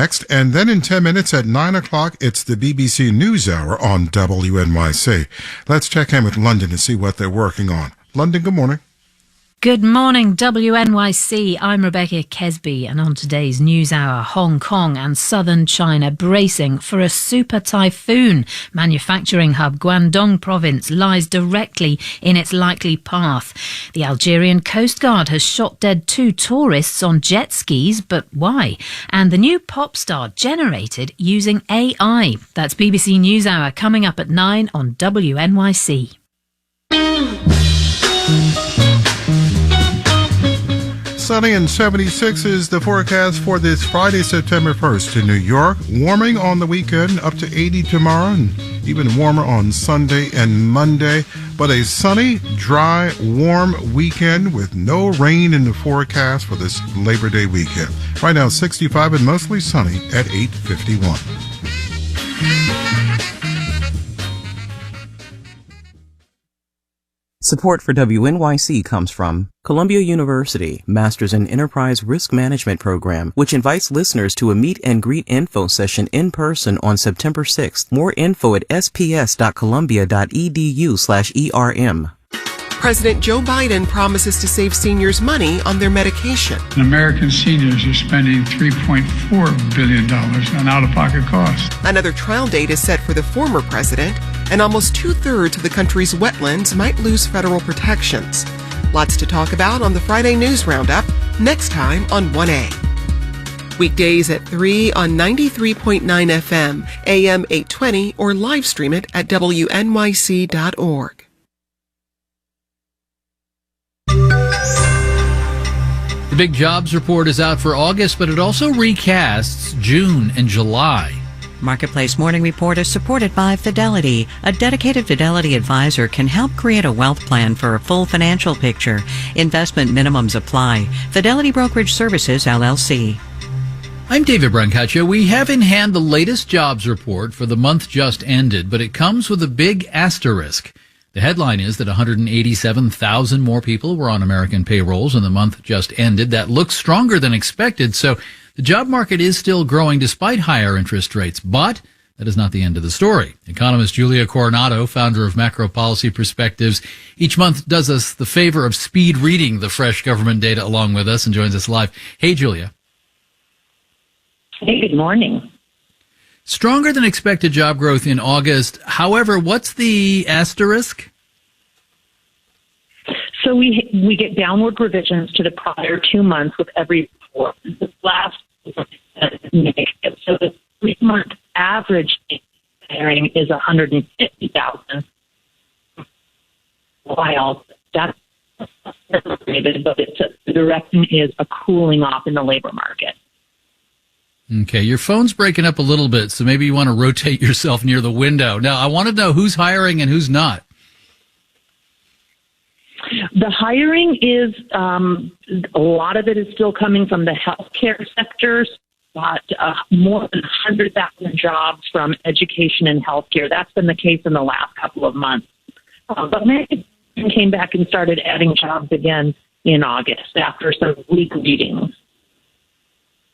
Next, and then in 10 minutes at 9 o'clock, it's the BBC NewsHour on WNYC. Let's check in with London to see what they're working on. London, good morning. Good morning, WNYC. I'm Rebecca Kesby, and on today's NewsHour, Hong Kong and southern China bracing for a super typhoon. Manufacturing hub Guangdong province lies directly in its likely path. The Algerian Coast Guard has shot dead 2 tourists on jet skis, but why? And the new pop star generated using AI. That's BBC NewsHour coming up at 9 on WNYC. Sunny and 76 is the forecast for this Friday, September 1st in New York. Warming on the weekend, up to 80 tomorrow, and even warmer on Sunday and Monday. But a sunny, dry, warm weekend with no rain in the forecast for this Labor Day weekend. Right now, 65 and mostly sunny at 8:51. Support for WNYC comes from Columbia University Masters in Enterprise Risk Management Program, which invites listeners to a meet and greet info session in person on September 6th. More info at sps.columbia.edu/ERM. President Joe Biden promises to save seniors money on their medication. American seniors are spending $3.4 billion on out-of-pocket costs. Another trial date is set for the former president, and almost 2/3 of the country's wetlands might lose federal protections. Lots to talk about on the Friday News Roundup, next time on 1A. Weekdays at 3 on 93.9 FM, AM 820, or live stream it at WNYC.org. The big jobs report is out for August, but it also recasts June and July. Marketplace Morning Report is supported by Fidelity. A dedicated Fidelity advisor can help create a wealth plan for a full financial picture. Investment minimums apply. Fidelity Brokerage Services, LLC. I'm David Brancaccio. We have in hand the latest jobs report for the month just ended, but it comes with a big asterisk. The headline is that 187,000 more people were on American payrolls in the month just ended. That looks stronger than expected, so the job market is still growing despite higher interest rates. But that is not the end of the story. Economist Julia Coronado, founder of Macro Policy Perspectives, each month does us the favor of speed reading the fresh government data along with us and joins us live. Hey, Julia. Hey, good morning. Stronger than expected job growth in August. However, what's the asterisk? So we get downward revisions to the prior 2 months with every report. The last negative. So the 3-month average hiring is 150,000. While that's elevated, but the direction is a cooling off in the labor market. Okay, your phone's breaking up a little bit, so maybe you want to rotate yourself near the window. Now, I want to know who's hiring and who's not. The hiring is, a lot of it is still coming from the healthcare sector, but more than 100,000 jobs from education and healthcare. That's been the case in the last couple of months. But many came back and started adding jobs again in August after some weak readings.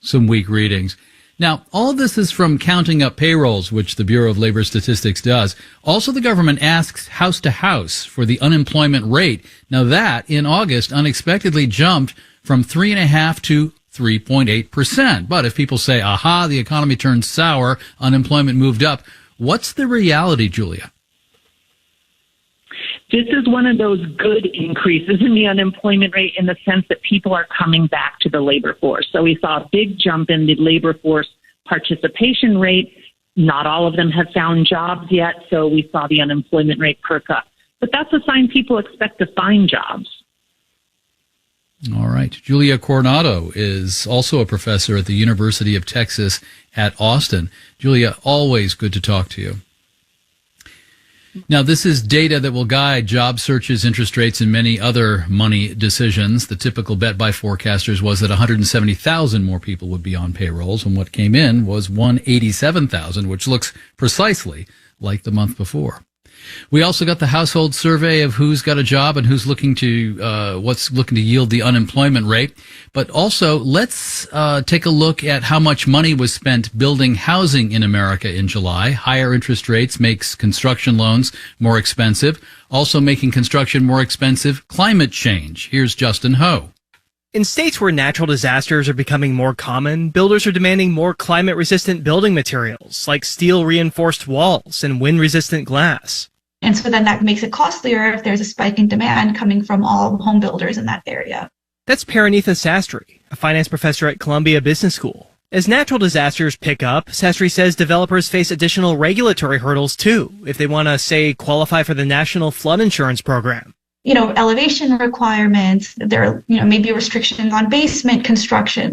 Some weak readings. Now, all of this is from counting up payrolls, which the Bureau of Labor Statistics does. Also, the government asks house to house for the unemployment rate. Now, that in August unexpectedly jumped from 3.5% to 3.8%. But if people say, aha, the economy turned sour, unemployment moved up, what's the reality, Julia? This is one of those good increases in the unemployment rate in the sense that people are coming back to the labor force. So we saw a big jump in the labor force participation rate. Not all of them have found jobs yet, so we saw the unemployment rate perk up. But that's a sign people expect to find jobs. All right. Julia Coronado is also a professor at the University of Texas at Austin. Julia, always good to talk to you. Now, this is data that will guide job searches, interest rates, and many other money decisions. The typical bet by forecasters was that 170,000 more people would be on payrolls, and what came in was 187,000, which looks precisely like the month before. We also got the household survey of who's got a job and who's looking to what's looking to yield the unemployment rate. But also, let's take a look at how much money was spent building housing in America in July. Higher interest rates makes construction loans more expensive. Also making construction more expensive, climate change. Here's Justin Ho. In states where natural disasters are becoming more common, builders are demanding more climate-resistant building materials like steel-reinforced walls and wind-resistant glass. And so then that makes it costlier if there's a spike in demand coming from all home builders in that area. That's Paranitha Sastry, a finance professor at Columbia Business School. As natural disasters pick up, Sastry says developers face additional regulatory hurdles too, if they want to, say, qualify for the National Flood Insurance Program. Elevation requirements, there are, maybe restrictions on basement construction.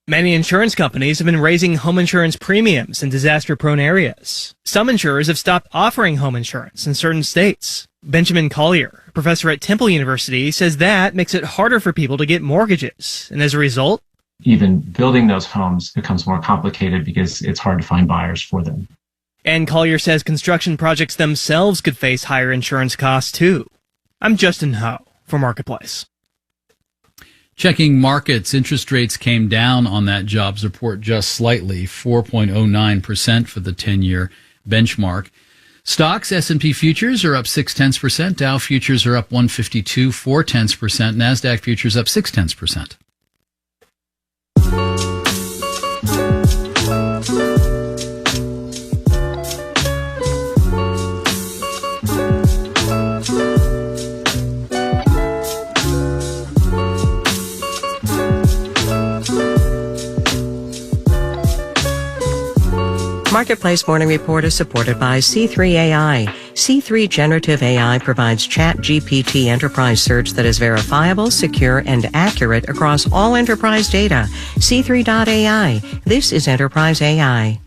Many insurance companies have been raising home insurance premiums in disaster-prone areas. Some insurers have stopped offering home insurance in certain states. Benjamin Collier, a professor at Temple University, says that makes it harder for people to get mortgages. And as a result, even building those homes becomes more complicated because it's hard to find buyers for them. And Collier says construction projects themselves could face higher insurance costs too. I'm Justin Ho for Marketplace. Checking markets, interest rates came down on that jobs report just slightly, 4.09% for the 10-year benchmark. Stocks, S&P futures are up 0.6%. Dow futures are up 152, 0.4%. NASDAQ futures up 0.6%. Marketplace Morning Report is supported by C3 AI. C3 Generative AI provides ChatGPT enterprise search that is verifiable, secure, and accurate across all enterprise data. C3.ai. This is enterprise AI.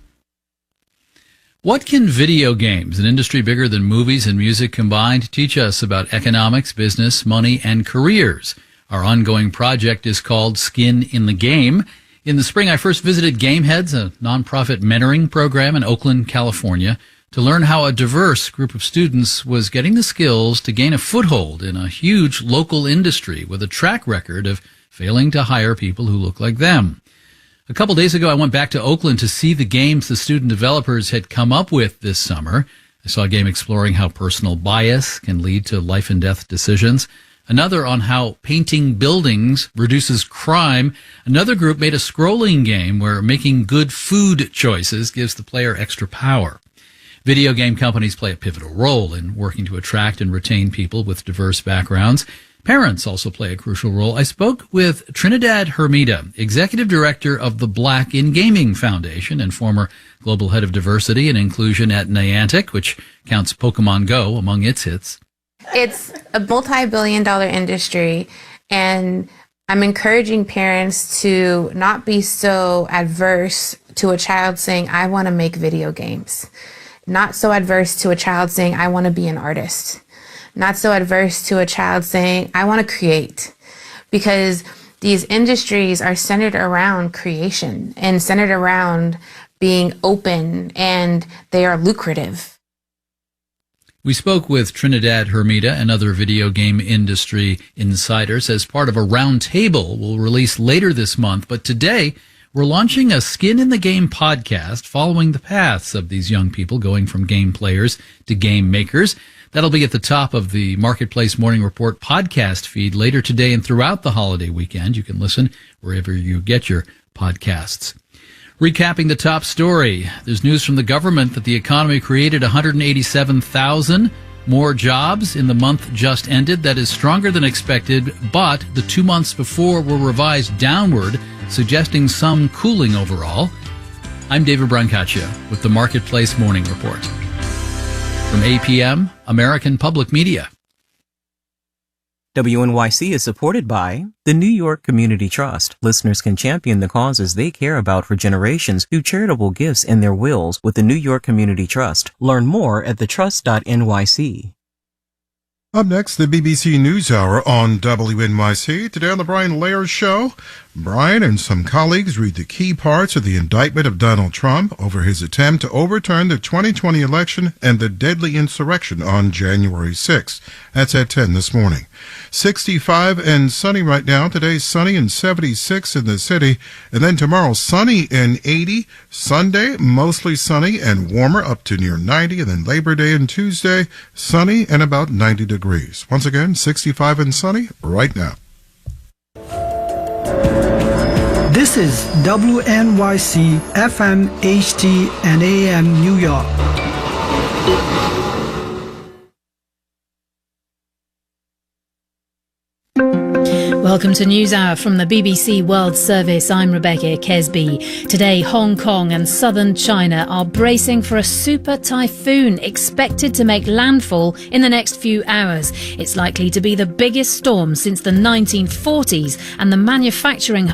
What can video games, an industry bigger than movies and music combined, teach us about economics, business, money, and careers? Our ongoing project is called Skin in the Game. In the spring, I first visited Gameheads, a nonprofit mentoring program in Oakland, California, to learn how a diverse group of students was getting the skills to gain a foothold in a huge local industry with a track record of failing to hire people who look like them. A couple days ago, I went back to Oakland to see the games the student developers had come up with this summer. I saw a game exploring how personal bias can lead to life and death decisions. Another on how painting buildings reduces crime. Another group made a scrolling game where making good food choices gives the player extra power. Video game companies play a pivotal role in working to attract and retain people with diverse backgrounds. Parents also play a crucial role. I spoke with Trinidad Hermida, Executive Director of the Black in Gaming Foundation and former Global Head of Diversity and Inclusion at Niantic, which counts Pokemon Go among its hits. It's a multi-billion-dollar industry, and I'm encouraging parents to not be so adverse to a child saying, I want to make video games. Not so adverse to a child saying, I want to be an artist. Not so adverse to a child saying, I want to create. Because these industries are centered around creation and centered around being open, and they are lucrative. We spoke with Trinidad Hermida and other video game industry insiders as part of a roundtable we'll release later this month. But today, we're launching a Skin in the Game podcast following the paths of these young people going from game players to game makers. That'll be at the top of the Marketplace Morning Report podcast feed later today and throughout the holiday weekend. You can listen wherever you get your podcasts. Recapping the top story, there's news from the government that the economy created 187,000 more jobs in the month just ended. That is stronger than expected, but the 2 months before were revised downward, suggesting some cooling overall. I'm David Brancaccia with the Marketplace Morning Report. From APM, American Public Media. WNYC is supported by the New York Community Trust. Listeners can champion the causes they care about for generations through charitable gifts in their wills with the New York Community Trust. Learn more at thetrust.nyc. Up next, the BBC NewsHour on WNYC. Today on the Brian Lehrer Show, Brian and some colleagues read the key parts of the indictment of Donald Trump over his attempt to overturn the 2020 election and the deadly insurrection on January 6th. That's at 10 this morning. 65 and sunny right now. Today, sunny and 76 in the city. And then tomorrow, sunny and 80. Sunday, mostly sunny and warmer up to near 90. And then Labor Day and Tuesday, sunny and about 90 degrees. Once again, 65 and sunny right now. This is WNYC FM, HD, and AM New York. Welcome to NewsHour from the BBC World Service. I'm Rebecca Kesby. Today, Hong Kong and southern China are bracing for a super typhoon expected to make landfall in the next few hours. It's likely to be the biggest storm since the 1940s, and the manufacturing hub